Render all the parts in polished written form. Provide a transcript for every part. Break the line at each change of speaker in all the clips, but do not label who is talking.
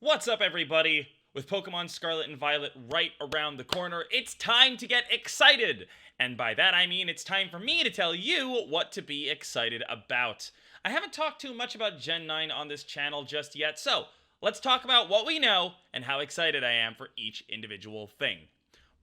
What's up, everybody? With Pokemon Scarlet and Violet right around the corner, it's time to get excited! And by that I mean it's time for me to tell you what to be excited about. I haven't talked too much about Gen 9 on this channel just yet, so let's talk about what we know and how excited I am for each individual thing.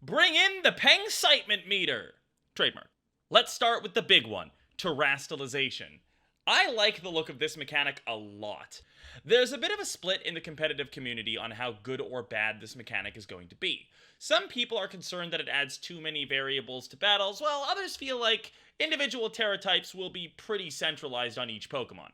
Bring in the Pengy meter! Trademark. Let's start with the big one, terastallization. I like the look of this mechanic a lot. There's a bit of a split in the competitive community on how good or bad this mechanic is going to be. Some people are concerned that it adds too many variables to battles, while others feel like individual Terra types will be pretty centralized on each Pokemon.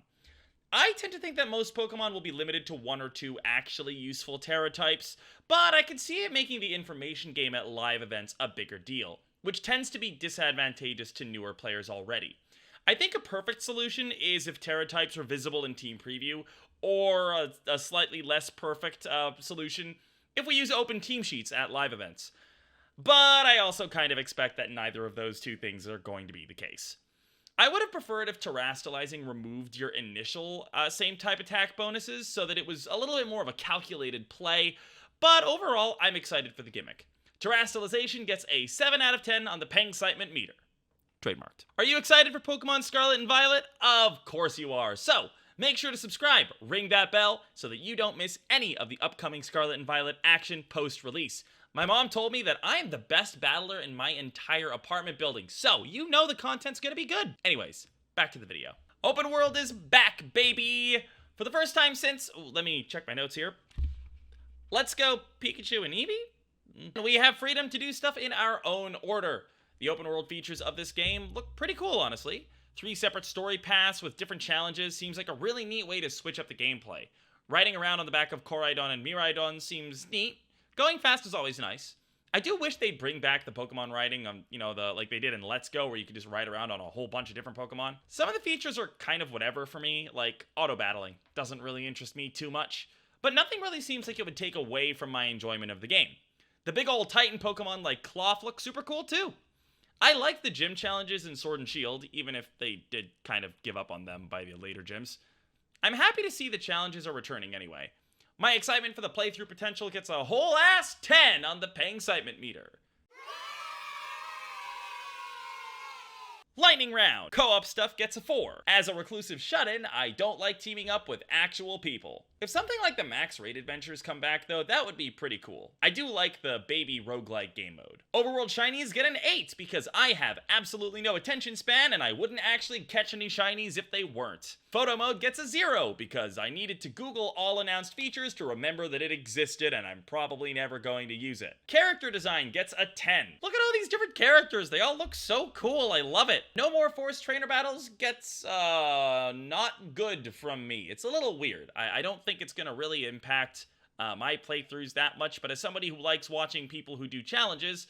I tend to think that most Pokemon will be limited to one or two actually useful Terra types, but I can see it making the information game at live events a bigger deal, which tends to be disadvantageous to newer players already. I think a perfect solution is if Terra types were visible in Team Preview, or a slightly less perfect solution if we use open team sheets at live events. But I also kind of expect that neither of those two things are going to be the case. I would have preferred if terastallizing removed your initial same type attack bonuses so that it was a little bit more of a calculated play, but overall I'm excited for the gimmick. Terastallization gets a 7 out of 10 on the Pengy meter. Trademarked. Are you excited for Pokemon Scarlet and Violet? Of course you are. So, make sure to subscribe, ring that bell, so that you don't miss any of the upcoming Scarlet and Violet action post-release. My mom told me that I am the best battler in my entire apartment building, so you know the content's gonna be good. Anyways, back to the video. Open World is back, baby! For the first time since... let me check my notes here. Let's go Pikachu and Eevee? We have freedom to do stuff in our own order. The open world features of this game look pretty cool, honestly. 3 separate story paths with different challenges seems like a really neat way to switch up the gameplay. Riding around on the back of Koraidon and Miraidon seems neat. Going fast is always nice. I do wish they'd bring back the Pokemon riding on, like they did in Let's Go, where you could just ride around on a whole bunch of different Pokemon. Some of the features are kind of whatever for me, like auto battling. Doesn't really interest me too much. But nothing really seems like it would take away from my enjoyment of the game. The big old Titan Pokemon like Cloth look super cool too. I like the gym challenges in Sword and Shield, even if they did kind of give up on them by the later gyms. I'm happy to see the challenges are returning anyway. My excitement for the playthrough potential gets a whole ass 10 on the Pengy meter. Lightning round. Co-op stuff gets a 4. As a reclusive shut-in, I don't like teaming up with actual people. If something like the max raid adventures come back though, that would be pretty cool. I do like the baby roguelike game mode. Overworld shinies get an 8 because I have absolutely no attention span and I wouldn't actually catch any shinies if they weren't. Photo mode gets a 0 because I needed to Google all announced features to remember that it existed and I'm probably never going to use it. Character design gets a 10. Look at all these different characters, they all look so cool, I love it. No more forced trainer battles gets, not good from me. It's a little weird. I don't think it's gonna really impact my playthroughs that much, but as somebody who likes watching people who do challenges,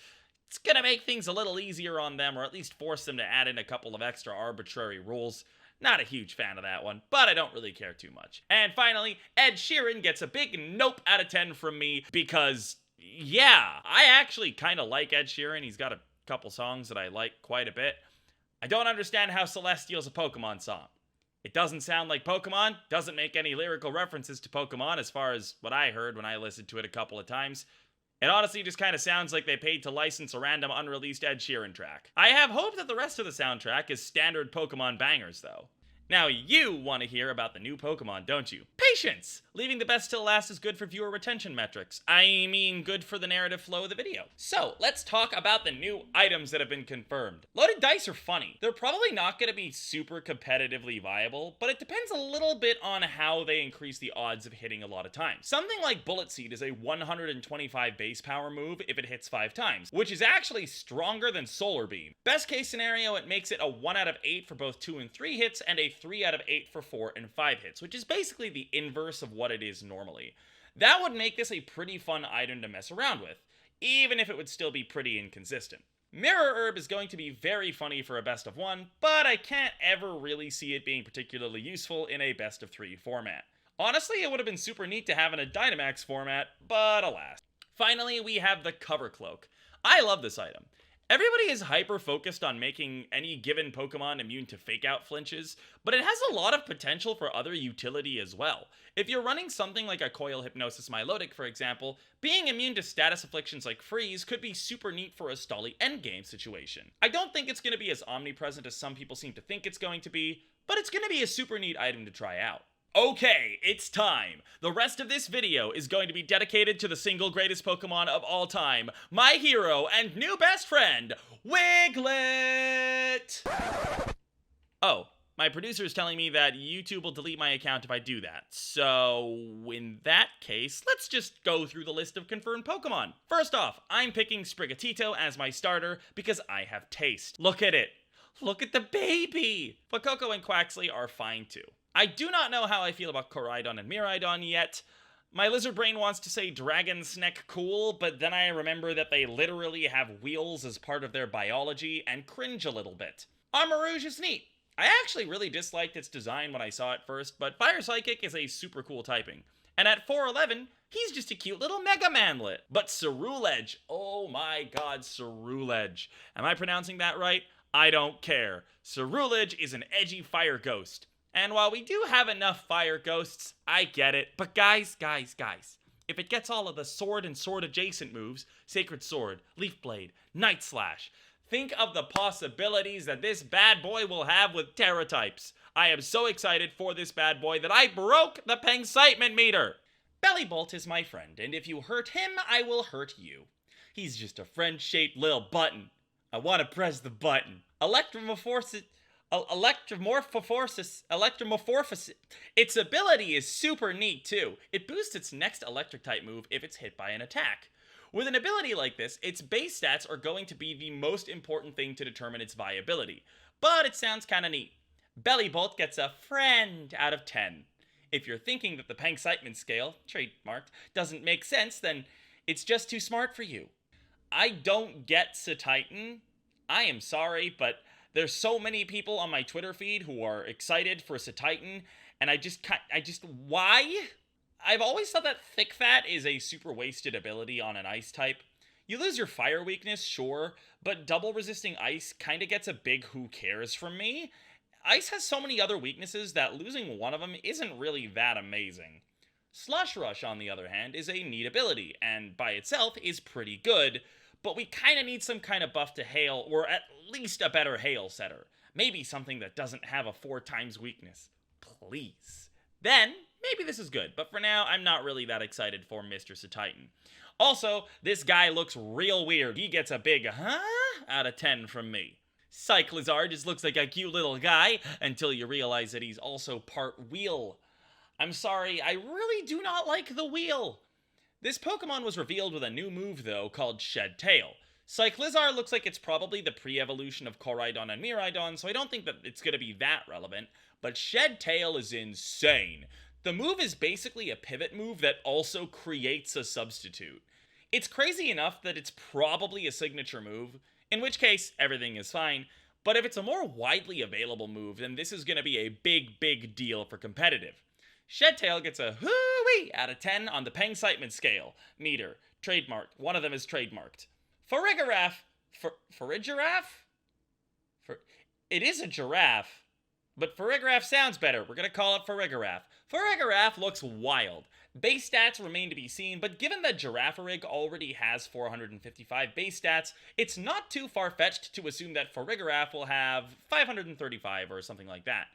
it's gonna make things a little easier on them, or at least force them to add in a couple of extra arbitrary rules. Not a huge fan of that one, but I don't really care too much. And finally, Ed Sheeran gets a big nope out of 10 from me because, yeah, I actually kind of like Ed Sheeran. He's got a couple songs that I like quite a bit. I don't understand how Celestial's a Pokemon song. It doesn't sound like Pokemon, doesn't make any lyrical references to Pokemon as far as what I heard when I listened to it a couple of times. It honestly just kind of sounds like they paid to license a random unreleased Ed Sheeran track. I have hope that the rest of the soundtrack is standard Pokemon bangers though. Now you want to hear about the new Pokemon, don't you? Patience! Leaving the best till last is good for viewer retention metrics. I mean, good for the narrative flow of the video. So, let's talk about the new items that have been confirmed. Loaded dice are funny. They're probably not going to be super competitively viable, but it depends a little bit on how they increase the odds of hitting a lot of times. Something like Bullet Seed is a 125 base power move if it hits 5 times, which is actually stronger than Solar Beam. Best case scenario, it makes it a 1 out of 8 for both 2 and 3 hits, and a 3 out of 8 for 4 and 5 hits, which is basically the inverse of what it is normally. That would make this a pretty fun item to mess around with, even if it would still be pretty inconsistent. Mirror Herb is going to be very funny for a best of 1, but I can't ever really see it being particularly useful in a best of 3 format. Honestly, it would have been super neat to have in a Dynamax format, but alas. Finally, we have the Cover Cloak. I love this item. Everybody is hyper focused on making any given Pokemon immune to fake out flinches, but it has a lot of potential for other utility as well. If you're running something like a Coil Hypnosis Milotic, for example, being immune to status afflictions like Freeze could be super neat for a Stolly endgame situation. I don't think it's going to be as omnipresent as some people seem to think it's going to be, but it's going to be a super neat item to try out. Okay, it's time. The rest of this video is going to be dedicated to the single greatest Pokemon of all time, my hero and new best friend, Wiglet! Oh, my producer is telling me that YouTube will delete my account if I do that. So, in that case, let's just go through the list of confirmed Pokemon. First off, I'm picking Sprigatito as my starter because I have taste. Look at it. Look at the baby! Fuecoco and Quaxly are fine too. I do not know how I feel about Koraidon and Miraidon yet. My lizard brain wants to say Dragon Sneck cool, but then I remember that they literally have wheels as part of their biology and cringe a little bit. Armarouge is neat. I actually really disliked its design when I saw it first, but Fire Psychic is a super cool typing. And at 4'11", he's just a cute little Mega Manlet. But Ceruledge, oh my god, Ceruledge. Am I pronouncing that right? I don't care. Ceruledge is an edgy fire ghost. And while we do have enough fire ghosts, I get it. But guys, if it gets all of the sword and sword adjacent moves, Sacred Sword, Leaf Blade, Night Slash, think of the possibilities that this bad boy will have with Terra types. I am so excited for this bad boy that I broke the Pengitement meter. Bellybolt is my friend, and if you hurt him, I will hurt you. He's just a friend-shaped little button. I want to press the button. Electromorphosis. Its ability is super neat too. It boosts its next electric type move if it's hit by an attack. With an ability like this, its base stats are going to be the most important thing to determine its viability. But it sounds kinda neat. Bellybolt gets a friend out of 10. If you're thinking that the Pengitement scale, trademarked, doesn't make sense, then it's just too smart for you. I don't get Cetitan. I am sorry, but there's so many people on my Twitter feed who are excited for Cetitan, and why? I've always thought that Thick Fat is a super wasted ability on an ice type. You lose your fire weakness, sure, but double resisting ice kinda gets a big who cares from me. Ice has so many other weaknesses that losing one of them isn't really that amazing. Slush Rush, on the other hand, is a neat ability, and by itself is pretty good, but we kinda need some kind of buff to Hail, or at least a better Hail setter. Maybe something that doesn't have a 4x weakness. Please. Then, maybe this is good, but for now, I'm not really that excited for Mr. Cetitan. Also, this guy looks real weird. He gets a big, huh? Out of 10 from me. Cyclizar just looks like a cute little guy, until you realize that he's also part wheel. I'm sorry, I really do not like the wheel. This Pokemon was revealed with a new move, though, called Shed Tail. Cyclizar looks like it's probably the pre-evolution of Koraidon and Miraidon, so I don't think that it's going to be that relevant, but Shed Tail is insane. The move is basically a pivot move that also creates a substitute. It's crazy enough that it's probably a signature move, in which case, everything is fine, but if it's a more widely available move, then this is going to be a big deal for competitive. Shed Tail gets a hoo-wee out of 10 on the Pengitement scale. Meter. Trademarked. One of them is trademarked. Farigiraf. Farigiraf? It is a giraffe, but Farigiraf sounds better. We're gonna call it Farigiraf. Farigiraf looks wild. Base stats remain to be seen, but given that Giraffarig already has 455 base stats, it's not too far-fetched to assume that Farigiraf will have 535 or something like that,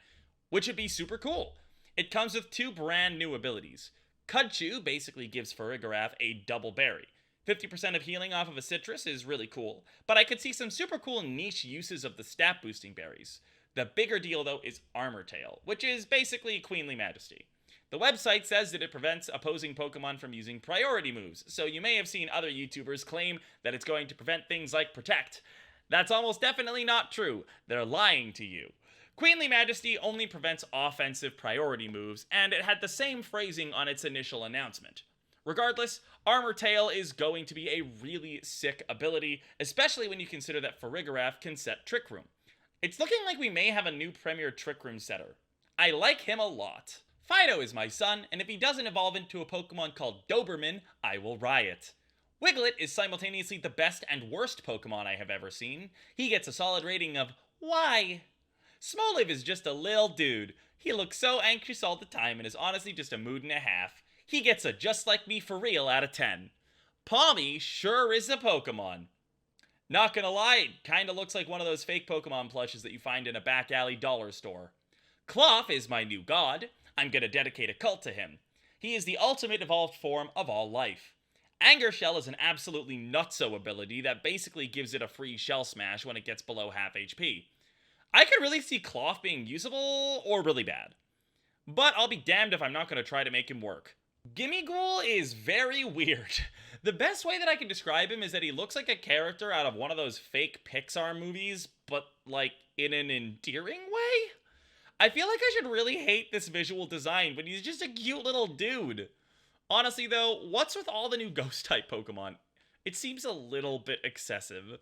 which would be super cool. It comes with 2 brand new abilities. Cudchew basically gives Farigiraf a double berry. 50% of healing off of a citrus is really cool, but I could see some super cool niche uses of the stat boosting berries. The bigger deal though is Armor Tail, which is basically Queenly Majesty. The website says that it prevents opposing Pokemon from using priority moves, so you may have seen other YouTubers claim that it's going to prevent things like Protect. That's almost definitely not true. They're lying to you. Queenly Majesty only prevents offensive priority moves, and it had the same phrasing on its initial announcement. Regardless, Armor Tail is going to be a really sick ability, especially when you consider that Farigiraf can set Trick Room. It's looking like we may have a new Premier Trick Room setter. I like him a lot. Fido is my son, and if he doesn't evolve into a Pokemon called Doberman, I will riot. Wiglet is simultaneously the best and worst Pokemon I have ever seen. He gets a solid rating of why. Smoliv is just a lil dude. He looks so anxious all the time and is honestly just a mood and a half. He gets a just like me for real out of 10. Palmy sure is a Pokemon. Not gonna lie, it kinda looks like one of those fake Pokemon plushes that you find in a back alley dollar store. Cloth is my new god. I'm gonna dedicate a cult to him. He is the ultimate evolved form of all life. Anger Shell is an absolutely nutso ability that basically gives it a free shell smash when it gets below half HP. I could really see Cloth being usable or really bad. But I'll be damned if I'm not going to try to make him work. Gimmighoul is very weird. The best way that I can describe him is that he looks like a character out of one of those fake Pixar movies, but like in an endearing way? I feel like I should really hate this visual design, but he's just a cute little dude. Honestly though, what's with all the new ghost-type Pokemon? It seems a little bit excessive.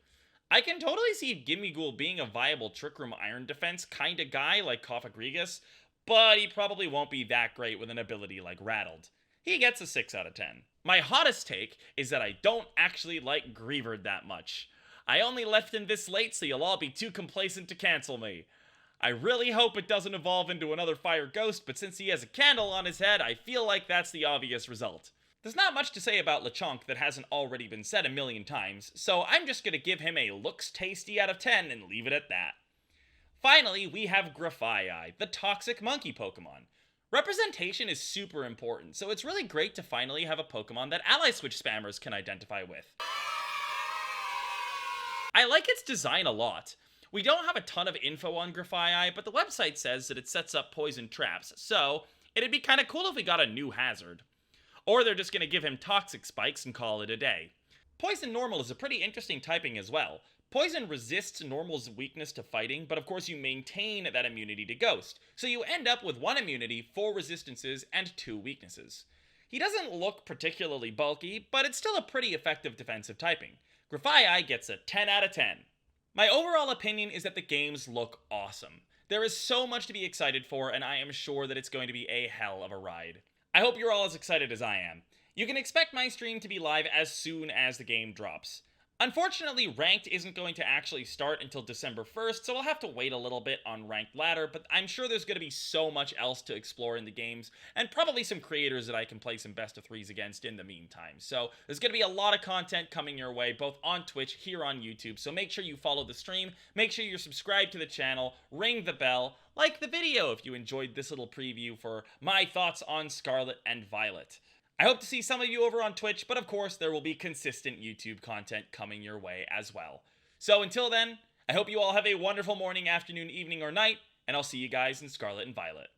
I can totally see Gimmighoul being a viable Trick Room Iron Defense kinda guy like Koffagrigus, but he probably won't be that great with an ability like Rattled. He gets a 6 out of 10. My hottest take is that I don't actually like Greavard that much. I only left him this late so you'll all be too complacent to cancel me. I really hope it doesn't evolve into another fire ghost, but since he has a candle on his head, I feel like that's the obvious result. There's not much to say about Lechonk that hasn't already been said a million times, so I'm just gonna give him a looks tasty out of 10 and leave it at that. Finally, we have Grafaiai, the toxic monkey Pokemon. Representation is super important, so it's really great to finally have a Pokemon that Ally Switch spammers can identify with. I like its design a lot. We don't have a ton of info on Grafaiai, but the website says that it sets up poison traps, so it'd be kinda cool if we got a new hazard. Or they're just gonna give him toxic spikes and call it a day. Poison Normal is a pretty interesting typing as well. Poison resists Normal's weakness to fighting, but of course you maintain that immunity to Ghost, so you end up with 1 immunity, 4 resistances, and 2 weaknesses. He doesn't look particularly bulky, but it's still a pretty effective defensive typing. Grafaiai gets a 10 out of 10. My overall opinion is that the games look awesome. There is so much to be excited for, and I am sure that it's going to be a hell of a ride. I hope you're all as excited as I am. You can expect my stream to be live as soon as the game drops. Unfortunately, Ranked isn't going to actually start until December 1st, so I'll have to wait a little bit on Ranked Ladder, but I'm sure there's going to be so much else to explore in the games, and probably some creators that I can play some best of 3s against in the meantime. So there's going to be a lot of content coming your way, both on Twitch, here on YouTube, so make sure you follow the stream, make sure you're subscribed to the channel, ring the bell, like the video if you enjoyed this little preview for my thoughts on Scarlet and Violet. I hope to see some of you over on Twitch, but of course there will be consistent YouTube content coming your way as well. So until then, I hope you all have a wonderful morning, afternoon, evening, or night, and I'll see you guys in Scarlet and Violet.